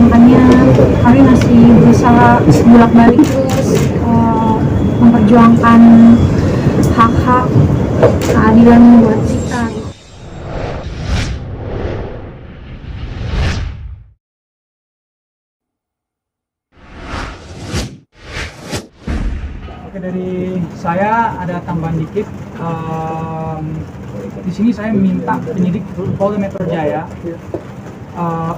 makanya kami masih berusaha bolak-balik terus memperjuangkan hak-hak keadilan buat kita. Oke, dari saya ada tambahan dikit. Di sini saya minta penyidik Polda Metro Jaya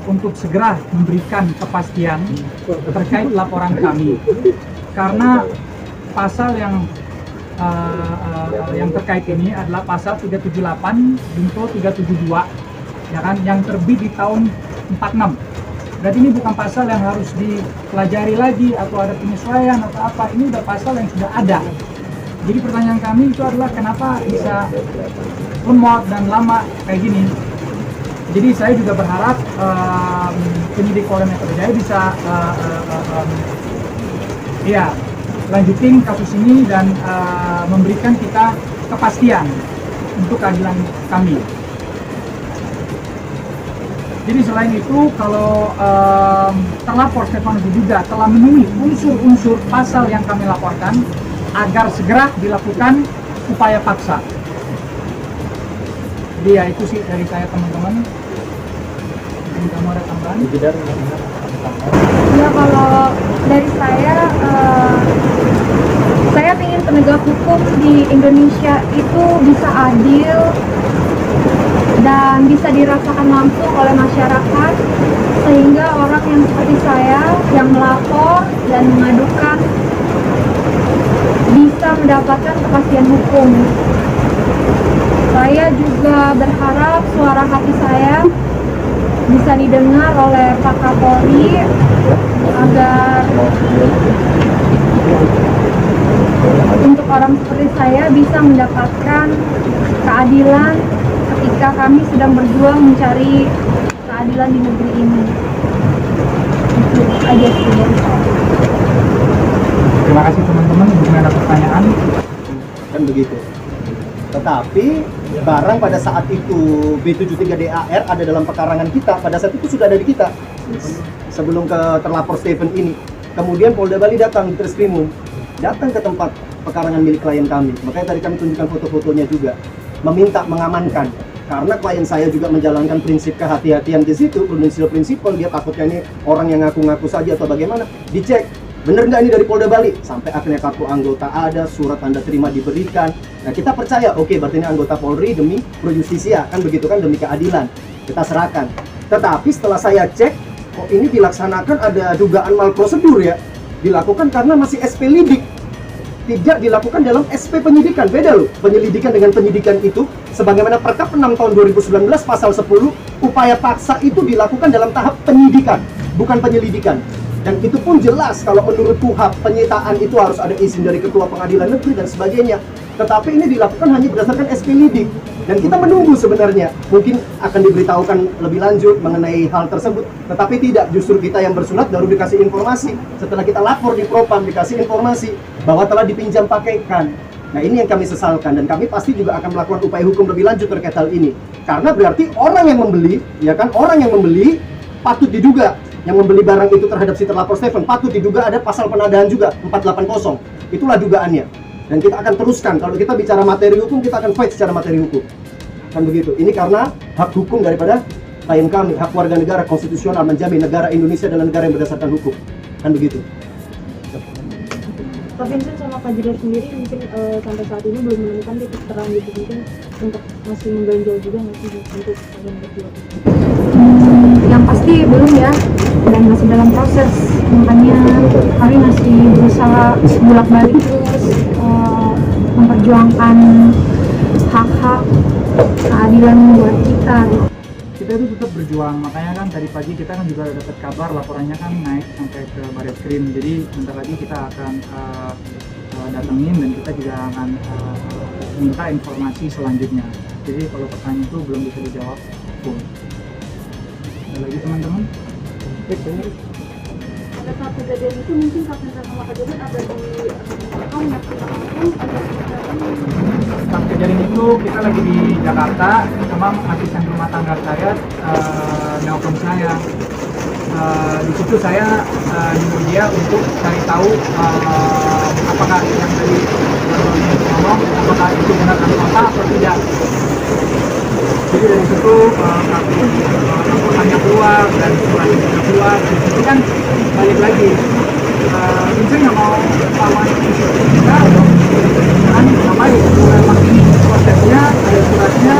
untuk segera memberikan kepastian terkait laporan kami, karena pasal yang terkait ini adalah pasal 378 junto 372, ya kan, yang terbit di tahun 46. Berarti ini bukan pasal yang harus dipelajari lagi atau ada penyesuaian atau apa. Ini udah pasal yang sudah ada. Jadi pertanyaan kami itu adalah kenapa bisa lemot dan lama kayak gini. Jadi saya juga berharap penyidik Polda Metro Jaya bisa lanjutin kasus ini dan memberikan kita kepastian untuk keadilan kami. Jadi selain itu, kalau terlapor Stefanus juga telah memenuhi unsur-unsur pasal yang kami laporkan, agar segera dilakukan upaya paksa. Jadi ya itu sih dari saya, teman-teman. Mungkin kamu ada tambahan? Ya, kalau dari saya ingin penegak hukum di Indonesia itu bisa adil dan bisa dirasakan langsung oleh masyarakat, sehingga orang yang seperti saya yang melapor dan mengadukan bisa mendapatkan kepastian hukum. Saya juga berharap suara hati saya bisa didengar oleh Pak Kapolri agar untuk orang seperti saya bisa mendapatkan keadilan ketika kami sedang berjuang mencari keadilan di negeri ini. Itu aja sih dari saya. Terima kasih teman-teman, mungkin ada pertanyaan. Kan begitu. Tetapi barang pada saat itu B73DAR ada dalam pekarangan kita, pada saat itu sudah ada di kita sebelum ke terlapor Stephen ini. Kemudian Polda Bali datang di Treskrimum, datang ke tempat pekarangan milik klien kami. Makanya tadi kami tunjukkan foto-fotonya juga, meminta mengamankan. Karena klien saya juga menjalankan prinsip kehati-hatian di situ, prudensial principle. Dia takutnya ini orang yang ngaku-ngaku saja atau bagaimana. Dicek, bener nggak ini dari Polda Bali? Sampai akhirnya kartu anggota ada, surat tanda terima diberikan. Nah kita percaya, oke, berarti ini anggota Polri demi pro justisia, kan begitu kan, demi keadilan. Kita serahkan. Tetapi setelah saya cek, kok ini dilaksanakan ada dugaan malprosedur ya. Dilakukan karena masih SP lidik. Tidak dilakukan dalam SP penyidikan. Beda loh, penyelidikan dengan penyidikan itu. Sebagaimana Perkap 6 tahun 2019 pasal 10, upaya paksa itu dilakukan dalam tahap penyidikan, bukan penyelidikan. Dan itu pun jelas kalau menurut KUHP penyitaan itu harus ada izin dari Ketua Pengadilan Negeri dan sebagainya. Tetapi ini dilakukan hanya berdasarkan SP lidik. Dan kita menunggu sebenarnya, mungkin akan diberitahukan lebih lanjut mengenai hal tersebut. Tetapi tidak, justru kita yang bersunat baru dikasih informasi. Setelah kita lapor di Propam, dikasih informasi bahwa telah dipinjam pakaikan. Nah ini yang kami sesalkan, dan kami pasti juga akan melakukan upaya hukum lebih lanjut terkait hal ini. Karena berarti orang yang membeli, ya kan, orang yang membeli patut diduga, yang membeli barang itu terhadap si terlapor Stephen, patut diduga ada pasal penodaan juga, 480. Itulah dugaannya. Dan kita akan teruskan, kalau kita bicara materi hukum, kita akan fight secara materi hukum. Kan begitu. Ini karena hak hukum daripada klien kami, hak warga negara konstitusional menjamin negara Indonesia adalah negara yang berdasarkan hukum. Kan begitu. Pak Vincent sama Pak Jidat sendiri mungkin sampai saat ini belum menemukan titik terang gitu, mungkin untuk masih mengganjal juga nggak sih untuk kalian berdua? Yang pasti belum ya, dan masih dalam proses, makanya kami masih berusaha bolak-balik terus memperjuangkan hak-hak keadilan buat kita. Kita itu tetap berjuang, makanya kan tadi pagi kita kan juga dapat kabar laporannya kan naik sampai ke Barreskrim. Jadi bentar lagi kita akan datengin dan kita juga akan minta informasi selanjutnya. Jadi kalau pertanyaan itu belum bisa dijawab full. Ada lagi teman-teman? Pada saat kejadian itu mungkin Kak Vincent sama Kak Jidat ada di Saat kejadian itu kita lagi di Jakarta, sama asisten rumah tangga saya nelpon saya. Di situ saya nyuruh dia untuk cari tahu apakah yang tadi ngomong apakah itu benar apa atau tidak. Jadi dari situ laporannya keluar dan suratnya keluar. Di situ kan balik lagi. Saya nggak mau lawan kita kan ngapain? Memang ini prosesnya ada suratnya.